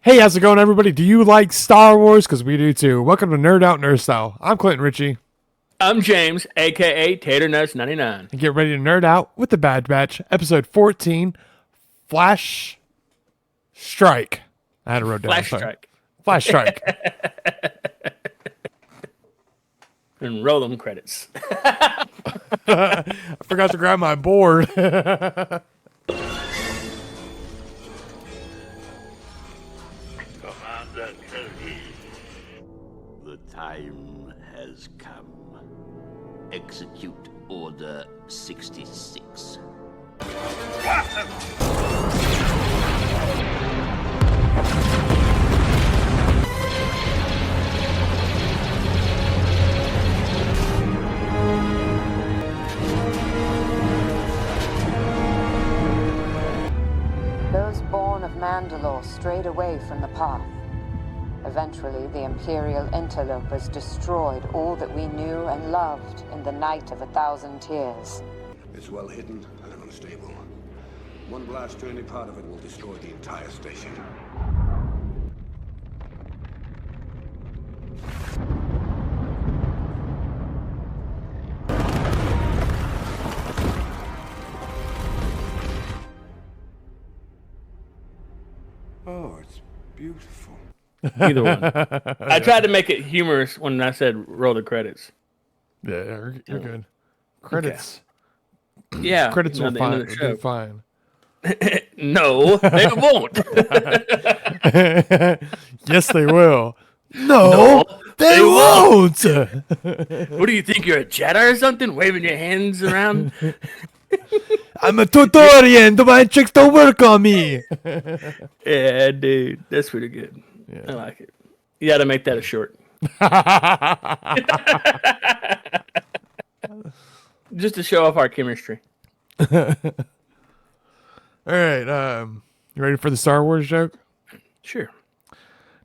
Hey, how's it going, everybody? Do you like Star Wars? Because we do too. Welcome to Nerd Out Nerd Style. I'm Clinton Ritchie. I'm James, aka Tater Nuts 99. And get ready to nerd out with the Bad Batch, episode 14, Flash Strike. I had to wrote down. Flash Strike. Flash Strike. And roll them credits. I forgot to grab my board. Commander Kelly, the time has come. Execute Order 66. Those born of Mandalore strayed away from the path. Eventually, the Imperial interlopers destroyed all that we knew and loved in the Night of 1,000 Tears. It's well hidden and unstable. One blast to any part of it will destroy the entire station. Oh, it's beautiful. Either one. I tried to make it humorous when I said roll the credits. Yeah, you're good. Credits. Yeah. Credits will the end of the show. be fine. No, they won't. Yes, they will. No, they won't. What do you think? You're a Jedi or something? Waving your hands around? I'm a Tutorian. My tricks don't work on me. Yeah, dude. That's pretty good. Yeah. I like it. You got to make that a short. Just to show off our chemistry. All right. You ready for the Star Wars joke? Sure.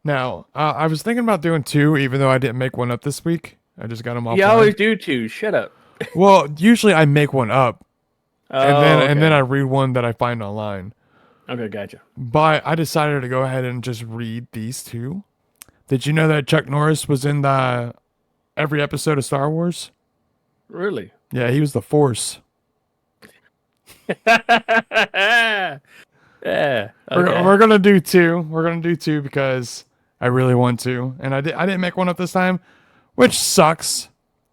Now, I was thinking about doing two, even though I didn't make one up this week. I just got them off. You always do too. Shut up. Well, usually I make one up, Okay. and then I read one that I find online. Okay, gotcha. But I decided to go ahead and just read these two. Did you know that Chuck Norris was in every episode of Star Wars? Really? Yeah, he was the Force. Yeah. Okay. We're gonna do two. We're gonna do two because I really want to, and I didn't make one up this time, which sucks.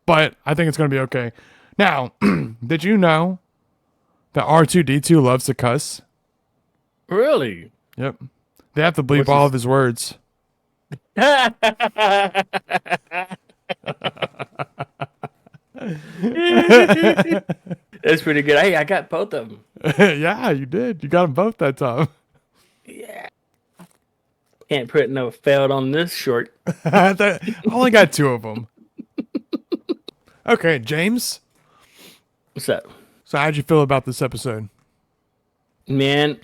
But I think it's gonna be okay. Now, did you know that R2-D2 loves to cuss? Really? Yep. They have to bleep What's all his- of his words. That's pretty good. Hey, I got both of them. Yeah, you did. You got them both that time. Yeah. Can't put no failed on this short. I only got two of them. Okay, James. What's up? So how'd you feel about this episode? Man,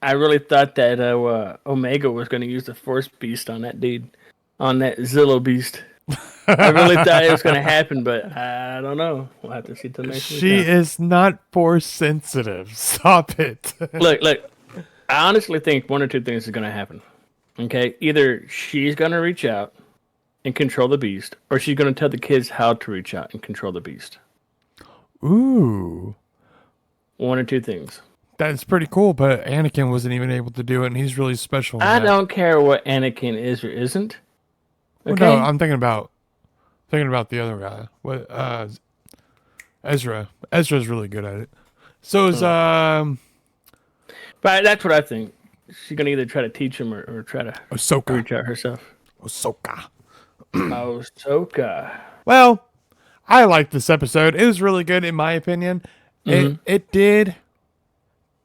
I really thought that Omega was going to use the Force Beast on that dude. On that Zillow Beast. I really thought it was going to happen, but I don't know. We'll have to see till next week. She is not Force sensitive. Stop it. Look. I honestly think one or two things is going to happen. Okay? Either she's going to reach out and control the beast, or she's going to tell the kids how to reach out and control the beast. Ooh. One or two things. That's pretty cool, but Anakin wasn't even able to do it, and he's really special. in I that. don't care what Anakin is or isn't. Well, Okay? no, I'm thinking about the other guy. What? Ezra. Ezra's really good at it. So is But that's what I think. She's going to either try to teach him or try to Ahsoka. reach out herself. Ahsoka. Ahsoka. Well, I liked this episode. It was really good in my opinion. It did.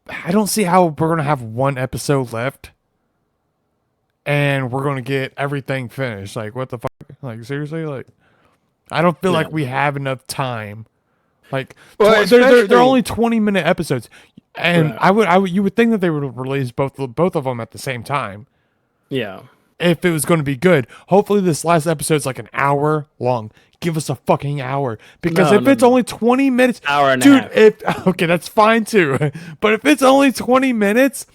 I don't see how we're gonna have one episode left, and we're gonna get everything finished. Like, what the fuck? Like, seriously? Like, I don't feel like we have enough time. Like, Well, they're only 20-minute episodes, and Right. you would think that they would release both of them at the same time. Yeah. If it was going to be good. Hopefully this last episode's like an hour long. Give us a fucking hour. Because No, if no, it's no. only 20 minutes... Hour and a dude, half. okay, that's fine too. But if it's only 20 minutes,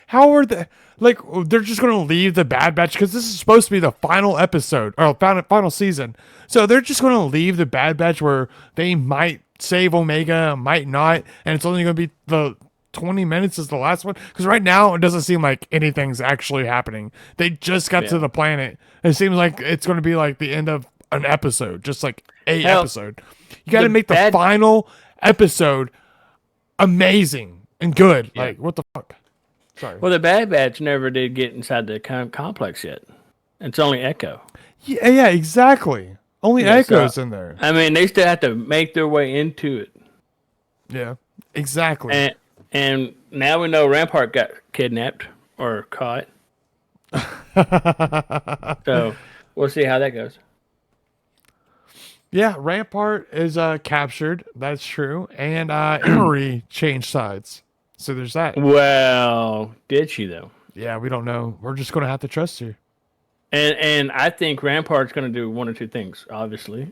How are they like? They're just gonna leave the Bad Batch because this is supposed to be the final episode or final season. So they're just gonna leave the Bad Batch where they might save Omega, might not, and it's only gonna be the 20 minutes is the last one. Because right now it doesn't seem like anything's actually happening. They just got to the planet. It seems like it's gonna be like the end of an episode, just like a episode. You got to make the final episode amazing and good. Yeah. Like, what the fuck? Sorry. Well, the Bad Batch never did get inside the complex yet. It's only Echo. Yeah, exactly. Only Echo's in there. I mean, they still have to make their way into it. Yeah, exactly. And now we know Rampart got kidnapped or caught. So we'll see how that goes. Yeah, Rampart is captured. That's true. And Emery changed sides. So there's that. Well, did she though? Yeah, we don't know. We're just gonna have to trust her. And I think Rampart's gonna do one or two things. Obviously,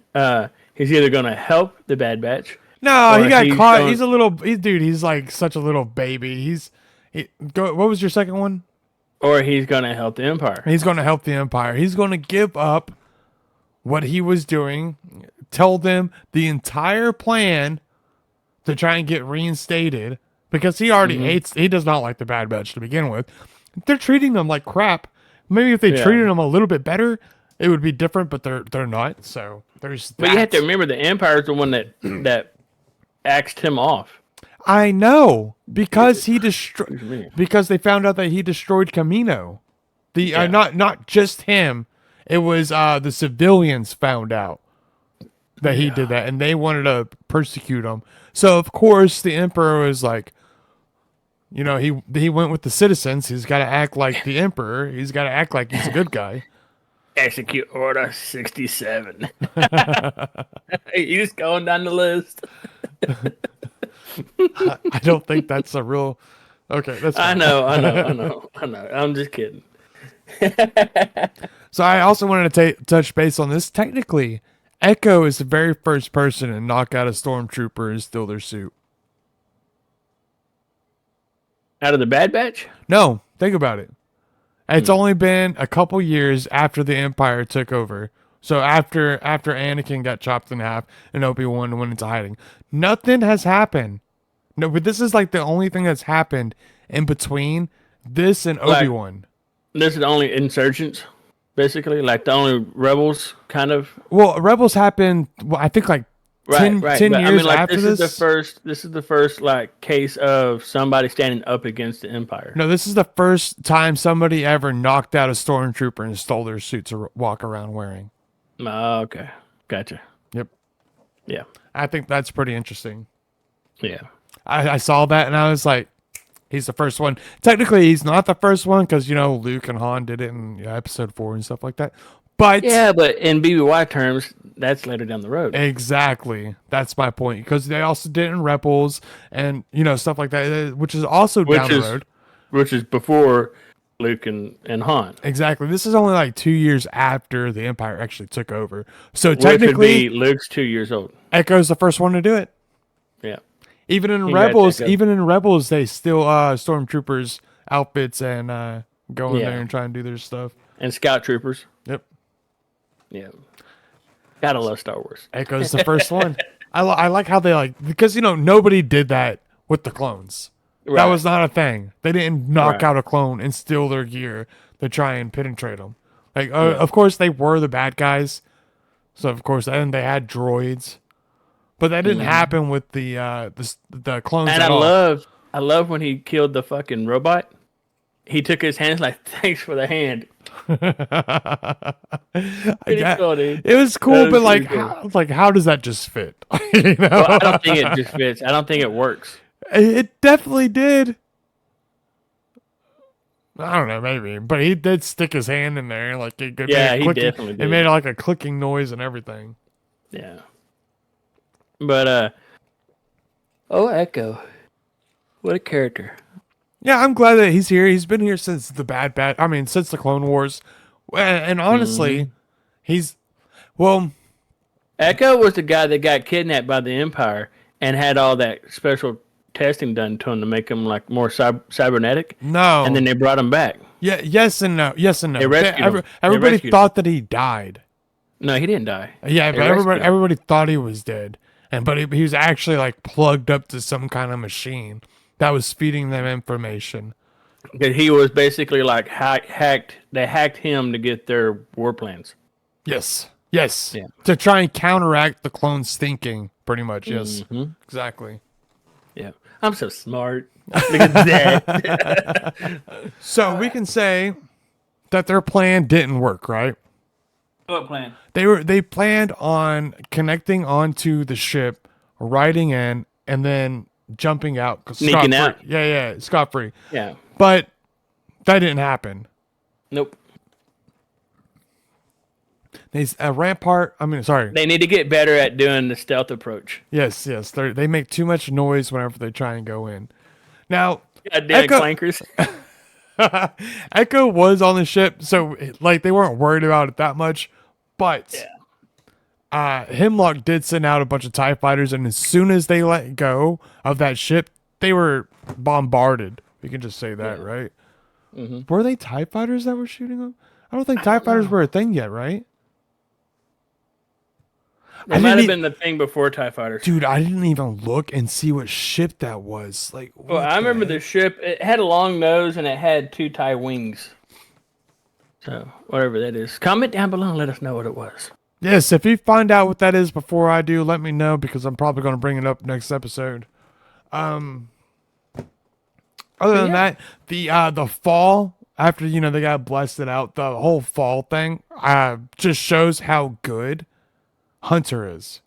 he's either gonna help the Bad Batch. No, he got caught. He's a little dude. He's like such a little baby. What was your second one? Or he's gonna help the Empire. He's gonna help the Empire. He's gonna give up what he was doing. Tell them the entire plan to try and get reinstated. Because he already he does not like the Bad Batch to begin with. They're treating them like crap. Maybe if they treated them a little bit better, it would be different, but they're not. So there's that. But you have to remember the Empire is the one that axed him off. I know. Because because they found out that he destroyed Camino. Not just him. It was the civilians found out that he did that, and they wanted to persecute him. So of course the Emperor was like, he went with the citizens. He's got to act like the Emperor. He's got to act like he's a good guy. Execute Order 67. He's going down the list. I don't think that's a real. Okay, that's fine. I know. I'm just kidding. So I also wanted to touch base on this. Technically, Echo is the very first person to knock out a stormtrooper and steal their suit. Out of the Bad Batch? No, think about it. It's only been a couple years after the Empire took over. So after Anakin got chopped in half and Obi-Wan went into hiding. Nothing has happened. No, but this is like the only thing that's happened in between this and Obi-Wan. This is the only insurgents, basically? Like the only rebels, kind of? Well, rebels happened, I think 10 years after this. This is the first like case of somebody standing up against the Empire. No, this is the first time somebody ever knocked out a stormtrooper and stole their suit to walk around wearing. Oh, okay. Gotcha. Yep. Yeah. I think that's pretty interesting. Yeah. I saw that and I was like, he's the first one. Technically, he's not the first one because, Luke and Han did it in episode 4 and stuff like that. But in BBY terms, that's later down the road. Exactly. That's my point. Because they also did it in Rebels and, stuff like that, which is also down the road. Which is before Luke and Han. Exactly. This is only like 2 years after the Empire actually took over. So technically, Luke's 2 years old. Echo's the first one to do it. Yeah. Even in Rebels, they still stormtroopers outfits and go in there and try and do their stuff. And scout troopers. Yep. Yeah. Gotta love Star Wars. Echo's the first one. I like how they because nobody did that with the clones. Right. That was not a thing. They didn't knock out a clone and steal their gear to try and penetrate them. Of course they were the bad guys. So of course, and they had droids. But that didn't happen with the clones. And I love when he killed the fucking robot. He took his hands like, thanks for the hand. It was cool, but how does that just fit? Well, I don't think it just fits. I don't think it works. It definitely did. I don't know, maybe, but he did stick his hand in there, he definitely did. It made like a clicking noise and everything. Yeah. But Echo, what a character. Yeah, I'm glad that he's here. He's been here since since the Clone Wars. And honestly, Echo was the guy that got kidnapped by the Empire and had all that special testing done to him to make him like more cybernetic. No. And then they brought him back. Yeah, yes and no. Yes and no. They rescued him. Everybody rescued thought that he died. No, he didn't die. Yeah, They but rescued him. everybody thought he was dead. But he was actually like plugged up to some kind of machine that was feeding them information. Because he was basically like hacked. They hacked him to get their war plans. Yes. Yes. Yeah. To try and counteract the clones' thinking, pretty much. Yes. Mm-hmm. Exactly. Yeah. I'm so smart. Look at that. So we can say that their plan didn't work, right? What plan? They planned on connecting onto the ship, riding in, and then jumping out. Sneaking out. Yeah, scot-free. Yeah. But that didn't happen. Nope. Rampart. Sorry. They need to get better at doing the stealth approach. Yes. They make too much noise whenever they try and go in. Now, Goddamn clankers. Echo was on the ship, so like they weren't worried about it that much. But Hemlock did send out a bunch of TIE fighters, and as soon as they let go of that ship, they were bombarded. We can just say that, right? Mm-hmm. Were they TIE fighters that were shooting them? I don't think TIE fighters were a thing yet, right? It might have been the thing before TIE fighters. Dude, I didn't even look and see what ship that was. Like, well, I remember the ship. It had a long nose and it had 2 TIE wings. So, whatever that is. Comment down below and let us know what it was. Yes, if you find out what that is before I do, let me know because I'm probably going to bring it up next episode. Other than that, the fall after they got blasted out, the whole fall thing just shows how good Hunter is,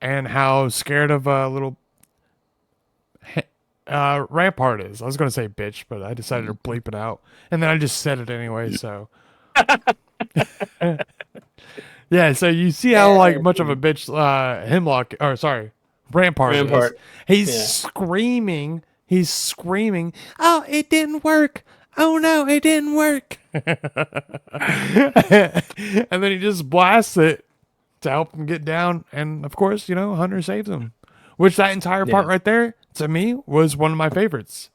and how scared of a little Rampart is. I was going to say bitch, but I decided to bleep it out, and then I just said it anyway. So. Yeah, so you see how much of a bitch Rampart is. He's screaming. He's screaming. Oh, it didn't work. Oh no, it didn't work. And then he just blasts it to help him get down, and of course, Hunter saves him. Which that entire part right there, to me, was one of my favorites.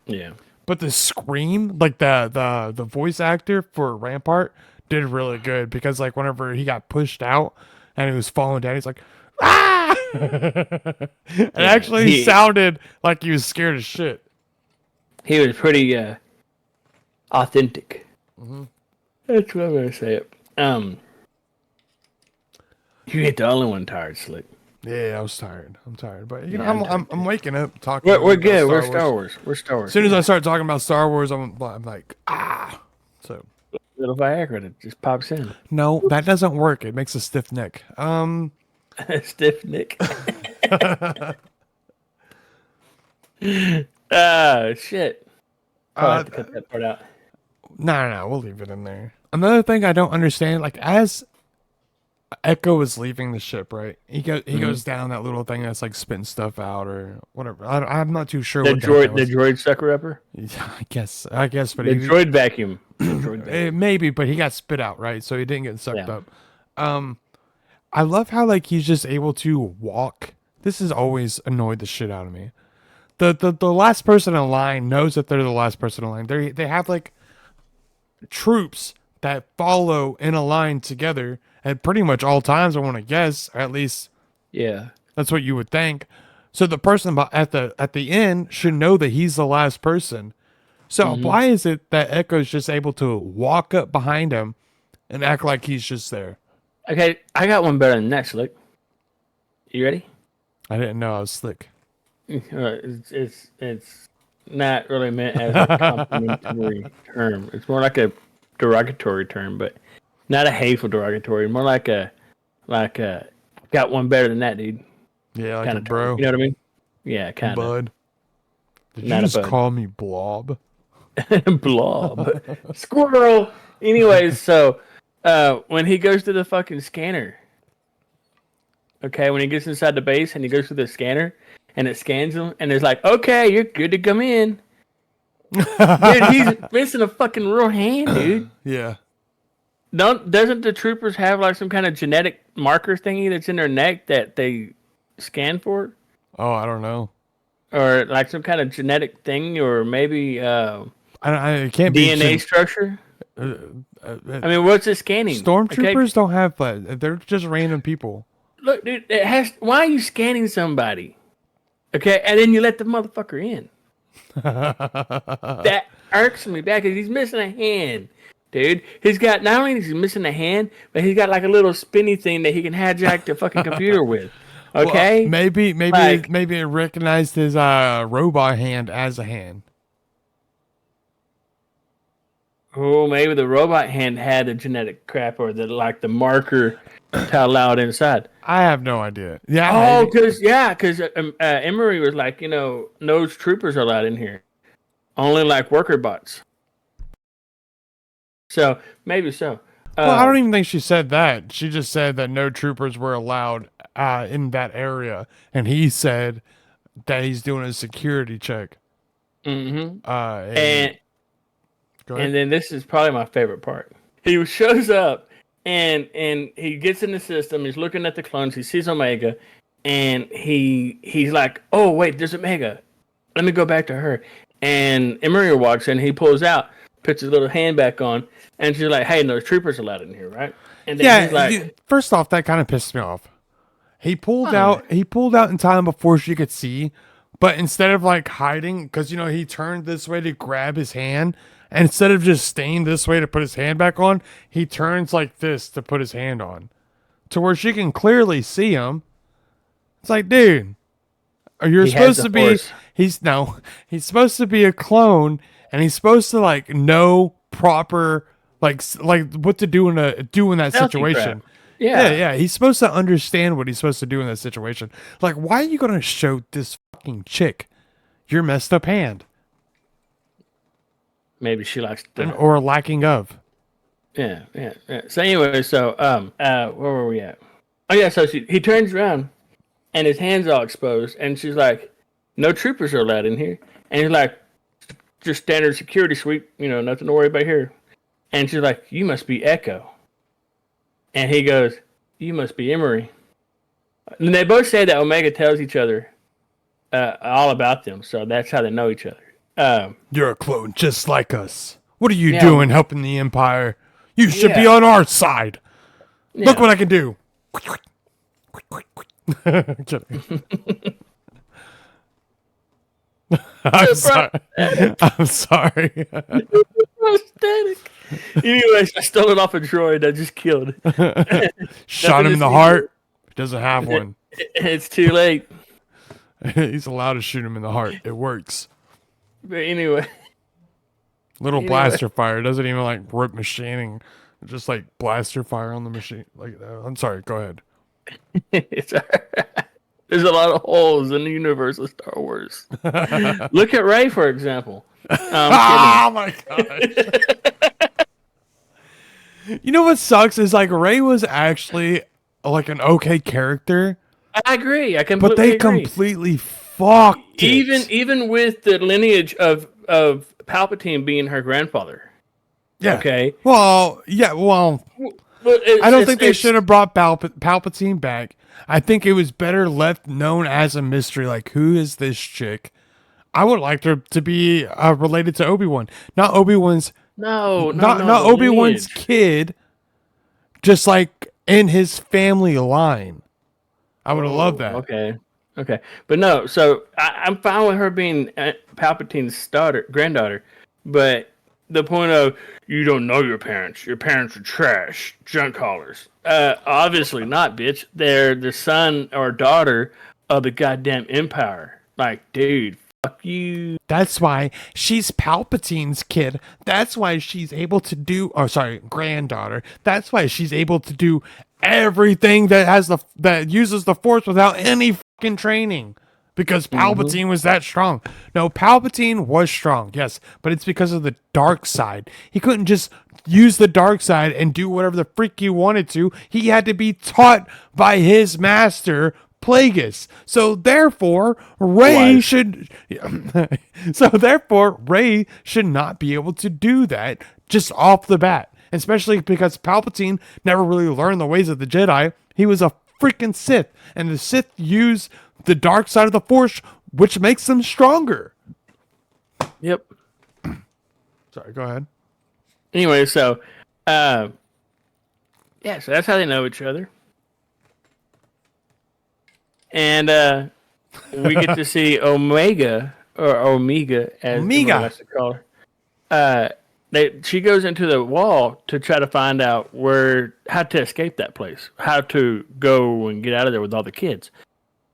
Yeah. But the scream, like the voice actor for Rampart did really good because whenever he got pushed out and he was falling down, he's like, ah! It actually sounded like he was scared as shit. He was pretty authentic. Mm-hmm. That's what I'm gonna say it. You ain't the only one tired, Slick. Yeah, I was tired. I'm tired, but I'm waking up talking. We're good. We're Star Wars. We're Star Wars. As soon as I start talking about Star Wars, I'm like, ah. So little Viagra that just pops in. No, that doesn't work. It makes a stiff neck. Stiff neck. Shit. I'll have to cut that part out. No, we'll leave it in there. Another thing I don't understand, as Echo is leaving the ship, right? He goes down that little thing that's spitting stuff out or whatever. I'm not too sure. The droid sucker upper. Yeah, I guess, but the droid vacuum. Maybe, but he got spit out, right? So he didn't get sucked up. I love how he's just able to walk. This has always annoyed the shit out of me. The last person in line knows that they're the last person in line. They have troops that follow in a line together at pretty much all times, I want to guess, or at least that's what you would think. So the person at the end should know that he's the last person. So why is it that Echo's just able to walk up behind him and act like he's just there? Okay, I got one better than that, Slick. You ready? I didn't know I was slick. It's not really meant as a complimentary term. It's more like a derogatory term, but not a hateful derogatory. More like a got one better than that, dude. Yeah, like kinda a bro. Term. You know what I mean? Yeah, kind of. Bud. Did not you just call me Blob? Blob. Squirrel. Anyways, so when he goes to the fucking scanner, okay, when he gets inside the base and he goes to the scanner and it scans him and it's like, okay, you're good to come in. Dude, he's missing a fucking real hand, dude. Yeah. Doesn't the troopers have some kind of genetic marker thingy that's in their neck that they scan for? Oh, I don't know. or like some kind of genetic thing, or maybe it can't DNA be. structure. I mean, what's it scanning? Stormtroopers don't have that. They're just random people. Look, dude, why are you scanning somebody? Okay, and then you let the motherfucker in. That irks me back because he's missing a hand, dude. He's got, not only is he missing a hand, but he's got like a little spinny thing that he can hijack the fucking computer with. Okay, Well, maybe Like- it recognized his robot hand as a hand. oh, maybe the robot hand had the genetic crap or the marker to allow it inside. I have no idea. Yeah. Oh, maybe. because Emery was like, no troopers are allowed in here, only like worker bots. So maybe so. Well, I don't even think she said that. She just said that no troopers were allowed in that area, and he said that he's doing a security check. Mm-hmm. And go ahead. And then this is probably my favorite part. He shows up and he gets in the system. He's looking at the clones. He sees Omega, and he's like, "Oh wait, there's Omega. Let me go back to her." And Emery walks in. He pulls out, puts his little hand back on, and she's like, "Hey, no troopers allowed in here, right?" And then he's like, first off, that kind of pissed me off. He pulled out in time before she could see, but instead of like hiding, because he turned this way to grab his hand, and instead of just staying this way to put his hand back on, he turns like this to put his hand on, to where she can clearly see him. It's like, dude, you're supposed to be. Force. He's supposed to be a clone, and he's supposed to like know proper like what to do in that Stealthy situation. crap. Yeah. Yeah. He's supposed to understand what he's supposed to do in that situation. Like, why are you gonna show this fucking chick your messed up hand Maybe she likes or lacking of? Yeah. So anyway, where were we at? Oh yeah, so he turns around and his hand's all exposed, and she's like, "No troopers are allowed in here." And he's like, "Just standard security sweep, nothing to worry about here." And she's like, "You must be Echo." And he goes, "You must be Emery." And they both say that Omega tells each other all about them, so that's how they know each other. You're a clone just like us. What are you Yeah. doing helping the Empire? You should be Yeah. on our side. Look Yeah. what I can do. Kidding. I'm sorry. I'm sorry. Aesthetic. Anyways, I stole it off a droid I just killed. Shot him in the Nothing to heart. He doesn't have one. It's too late. He's allowed to shoot him in the heart. It works. But anyway, Little blaster fire doesn't even like rip machining. Just like blaster fire on the machine. Like I'm sorry. Go ahead. it's there's a lot of holes in the universe of Star Wars. Look at Rey, for example. Oh my gosh. You know what sucks is like Rey was actually like an okay character, I agree. I but completely they agree. completely fucked it. Even with the lineage of Palpatine being her grandfather. Yeah. Okay. Well, yeah. Well, But I don't think they should have brought Palpatine back. I think it was better left known as a mystery. Like, who is this chick? I would like her to be related to Obi-Wan, not Obi-Wan's, not Obi-Wan's kid, just like in his family line. I would have loved that. Okay, but no. So I'm fine with her being Palpatine's granddaughter, but the point of you don't know your parents. Your parents are trash, junk haulers. Obviously not, bitch. They're the son or daughter of the goddamn Empire. Like, dude, fuck you. That's why she's Palpatine's kid. That's why she's able to do. Oh, sorry, granddaughter. That's why she's able to do everything that uses the Force without any fucking training. Because Palpatine was that strong. No, Palpatine was strong, yes, but it's because of the dark side. He couldn't just use the dark side and do whatever the freak he wanted to. He had to be taught by his master, Plagueis. So therefore, Rey should not be able to do that just off the bat. Especially because Palpatine never really learned the ways of the Jedi. He was a freaking Sith, and the Sith use the dark side of the Force, which makes them stronger. Yep. Sorry, go ahead. Anyway, so so that's how they know each other. And we get to see Omega, or Omega, as Omega. everyone likes to call her. She goes into the wall to try to find out how to escape that place, how to go and get out of there with all the kids.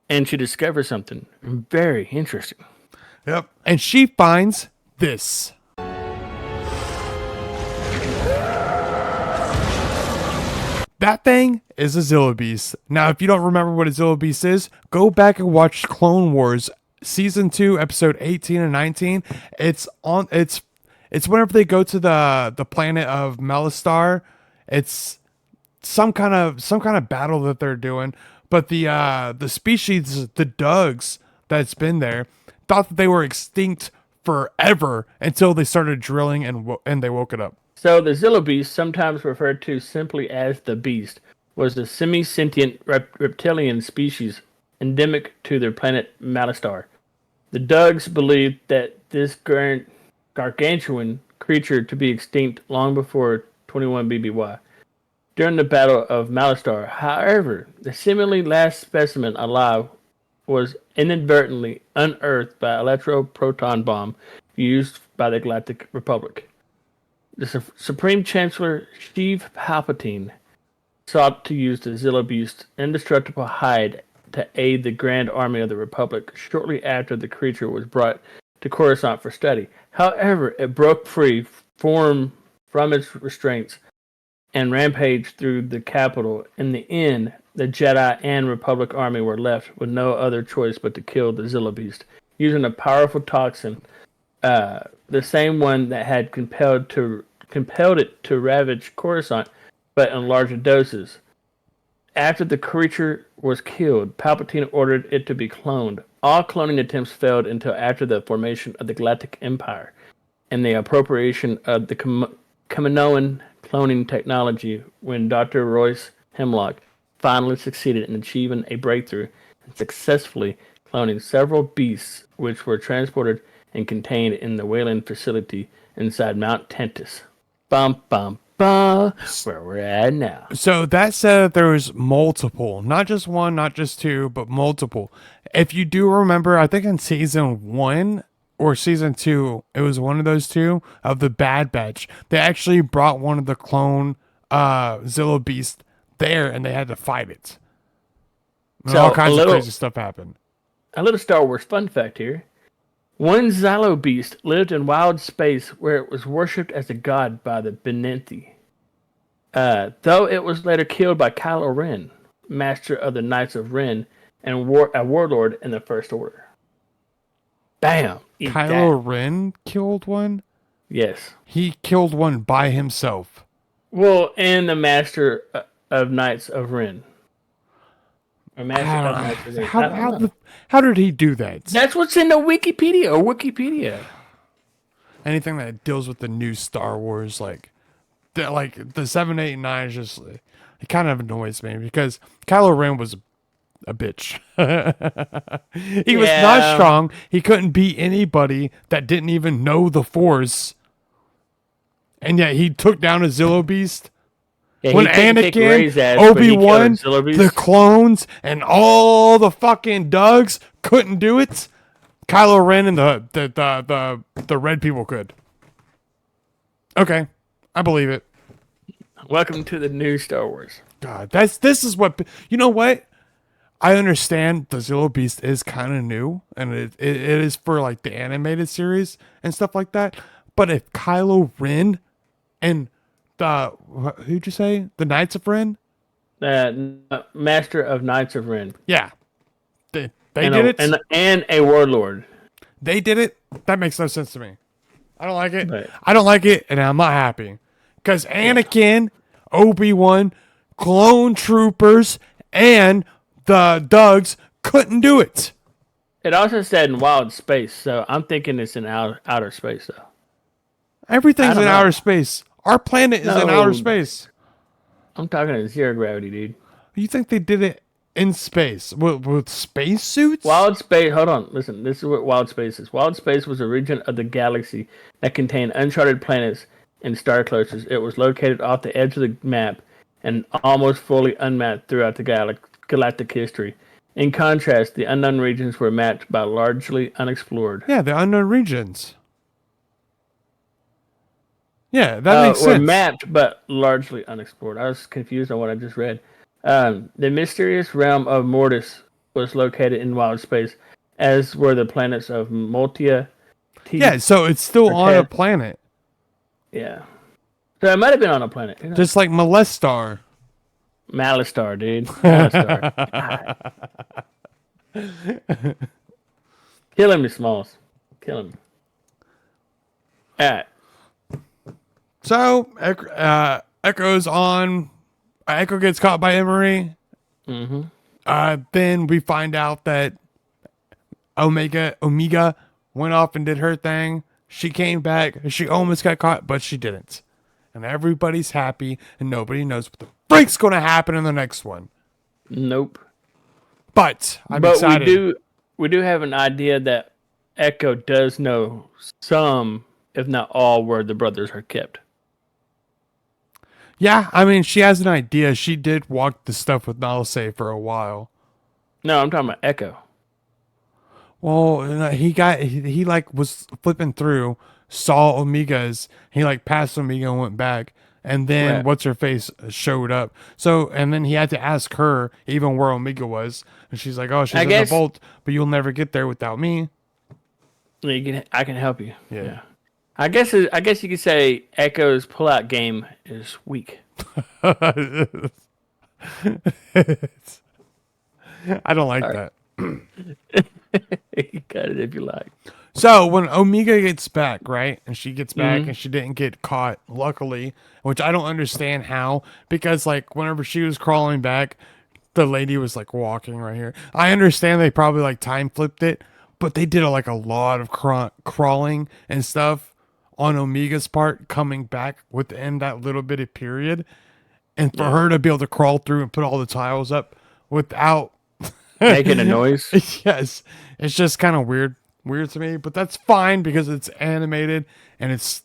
And she discovers something very interesting. Yep. And she finds this. That thing is a Zilla Beast. Now, if you don't remember what a Zilla Beast is, go back and watch Clone Wars Season 2, episode 18 and 19. It's whenever they go to the planet of Melistar. It's some kind of battle that they're doing. But the species, the Dugs that's been there, thought that they were extinct forever until they started drilling and they woke it up. So the Zilla Beast, sometimes referred to simply as the Beast, was a semi-sentient reptilian species endemic to their planet Malistar. The Dugs believed that this gargantuan creature to be extinct long before 21 BBY. During the Battle of Malistar, however, the seemingly last specimen alive was inadvertently unearthed by electro-proton bomb used by the Galactic Republic. The Supreme Chancellor Sheev Palpatine sought to use the Zilla Beast's indestructible hide to aid the Grand Army of the Republic shortly after the creature was brought to Coruscant for study. However, it broke free from its restraints and rampaged through the capital. In the end, the Jedi and Republic army were left with no other choice but to kill the Zilla Beast, using a powerful toxin, the same one that had compelled it to ravage Coruscant, but in larger doses. After the creature was killed, Palpatine ordered it to be cloned. All cloning attempts failed until after the formation of the Galactic Empire and the appropriation of the Kaminoan cloning technology, when Dr. Royce Hemlock finally succeeded in achieving a breakthrough and successfully cloning several beasts, which were transported and contained in the Wayland facility inside Mount Tentis. Bum, bum, bum. Where we're at now. So that said that there was multiple, not just one, not just two, but multiple. If you do remember, I think in season 1 or season 2, it was one of those two of the Bad Batch. They actually brought one of the clone Zilla Beast there, and they had to fight it. And So, all kinds of crazy stuff happened. A little Star Wars fun fact here. One Xylo Beast lived in wild space where it was worshipped as a god by the Benenthi. Though it was later killed by Kylo Ren, master of the Knights of Ren and a warlord in the First Order. Bam! Eat Kylo that. Ren killed one? Yes. He killed one by himself. Well, and the master of Knights of Ren. Or master of Knights of Ren. I don't know. How did he do that? That's what's in the Wikipedia. Anything that deals with the new Star Wars, like the 7, 8, and 9 is just, it kind of annoys me because Kylo Ren was a bitch. He was not strong. He couldn't beat anybody that didn't even know the Force. And yet he took down a Zilla Beast. Yeah, When Anakin, Obi-Wan, the clones, and all the fucking Dugs couldn't do it, Kylo Ren and the red people could. Okay, I believe it. Welcome to the new Star Wars. God, this is what, you know what? I understand the Zilla Beast is kind of new, and it is for like the animated series and stuff like that. But if Kylo Ren and who'd you say? The Knights of Ren? Master of Knights of Ren. Yeah. They did it. And a warlord. They did it. That makes no sense to me. I don't like it. Right. I don't like it, and I'm not happy. Because Anakin, Obi-Wan, clone troopers, and the Dugs couldn't do it. It also said in wild space, so I'm thinking it's in outer space, though. Everything's in outer space. Our planet is in outer space. I'm talking in zero gravity, dude. You think they did it in space with space suits. Wild Space. Hold on, listen. This is what Wild Space is. Wild Space was a region of the galaxy that contained uncharted planets and star clusters. It was located off the edge of the map and almost fully unmapped throughout the galactic history. In contrast, the unknown regions were mapped by largely unexplored. Yeah, the unknown regions. Yeah, that makes Were sense. mapped but largely unexplored. I was confused on what I just read. The mysterious realm of Mortis was located in Wild Space, as were the planets of Multia. Yeah, so it's still on a planet. Yeah. So it might have been on a planet. You know? Just like Molestar. Malistar, dude. Malistar. Kill him, Smalls. Kill him. Alright. So, Echo's on. Echo gets caught by Emery. Then we find out that Omega went off and did her thing. She came back. She almost got caught, but she didn't. And everybody's happy, and nobody knows what the freak's going to happen in the next one. Nope. But I'm excited. We do have an idea that Echo does know some, if not all, where the brothers are kept. Yeah, I mean, she has an idea. She did walk the stuff with Nalase for a while. No, I'm talking about Echo. Well, he like was flipping through, saw Omega's. He like passed Omega and went back, and then what's her face showed up. So, and then he had to ask her even where Omega was, and she's like, "Oh, she's in the vault, but you'll never get there without me." I can help you. Yeah. I guess you could say Echo's pullout game is weak. I don't like that. You got it if you like. So when Omega gets back, right, and she gets back and she didn't get caught, luckily, which I don't understand how, because like whenever she was crawling back, the lady was like walking right here. I understand they probably like time flipped it, but they did like a lot of crawling and stuff on Omega's part coming back within that little bit of period, and for her to be able to crawl through and put all the tiles up without making a noise. Yes, it's just kind of weird to me, but that's fine because it's animated and it's,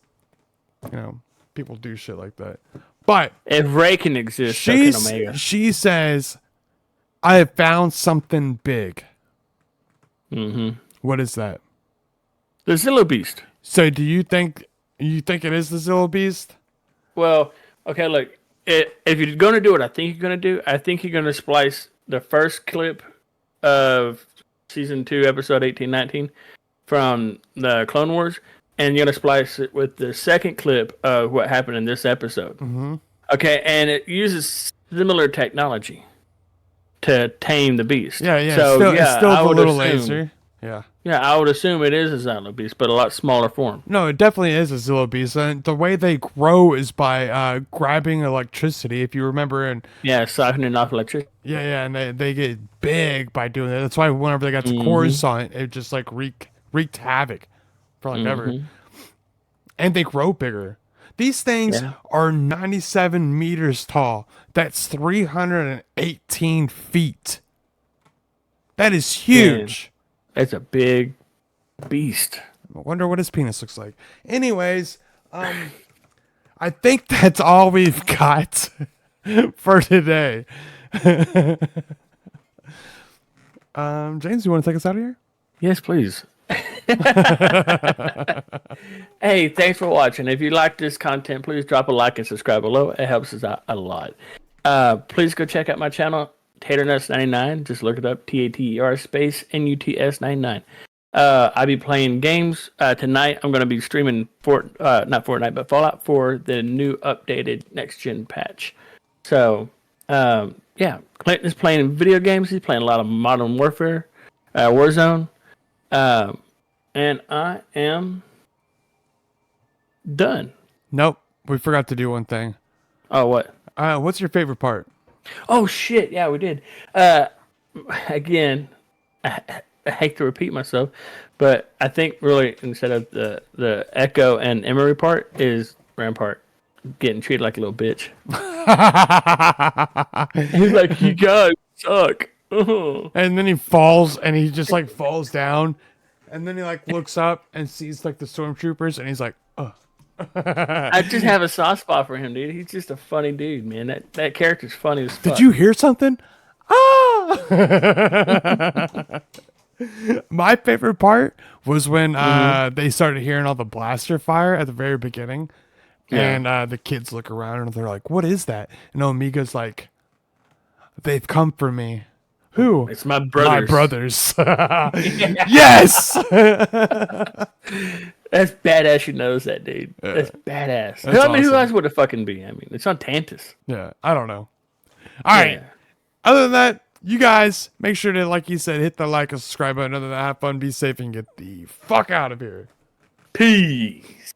people do shit like that. But if Ray can exist, so can Omega. She says, "I have found something big." What is that? The Zillow Beast. So do you think it is the Zillow Beast? Well, okay, look. If you're going to do what I think you're going to do, I think you're going to splice the first clip of Season 2, Episode 18-19 from the Clone Wars, and you're going to splice it with the second clip of what happened in this episode. Okay, and it uses similar technology to tame the beast. Yeah. So, it's still the little laser. Yeah. Yeah, I would assume it is a Zillow Beast, but a lot smaller form. No, it definitely is a Zillow Beast. And the way they grow is by grabbing electricity, if you remember. And siphoning off electricity. Yeah, and they get big by doing that. That's why whenever they got the cores on it, it just like wreaked havoc for like ever. And they grow bigger. These things are 97 meters tall. That's 318 feet. That is huge. It's a big beast. I wonder what his penis looks like. Anyways, I think that's all we've got for today. James, you want to take us out of here? Yes, please. Hey, thanks for watching. If you like this content, please drop a like and subscribe below. It helps us out a lot. Please go check out my channel, TaterNuts99. Just look it up, TATER space NUTS 99. I'll be playing games tonight. I'm going to be streaming not Fortnite, but Fallout 4, the new updated next gen patch. So Clinton is playing video games. He's playing a lot of Modern Warfare, Warzone, and I am done. Nope, we forgot to do one thing. Oh, what? What's your favorite part? Oh shit! Yeah, we did. Again, I hate to repeat myself, but I think really instead of the Echo and Emery part is Rampart getting treated like a little bitch. He's like, "You guys suck." And then he falls, and he just like falls down, and then he like looks up and sees like the stormtroopers, and he's like, "Ugh." I just have a soft spot for him, dude. He's just a funny dude, man. That character's funny as fuck. Did you hear something? Ah! My favorite part was when they started hearing all the blaster fire at the very beginning, and the kids look around and they're like, "What is that?" And Omega's like, "They've come for me." Who? It's my brothers. My brothers. Yes. That's badass. She knows that, dude. That's badass. That's Who awesome. else would it fucking be? I mean, it's on Tantus. Yeah, I don't know. All right. Yeah. Other than that, you guys make sure to, like you said, hit the like and subscribe button. Other than that, have fun, be safe, and get the fuck out of here. Peace.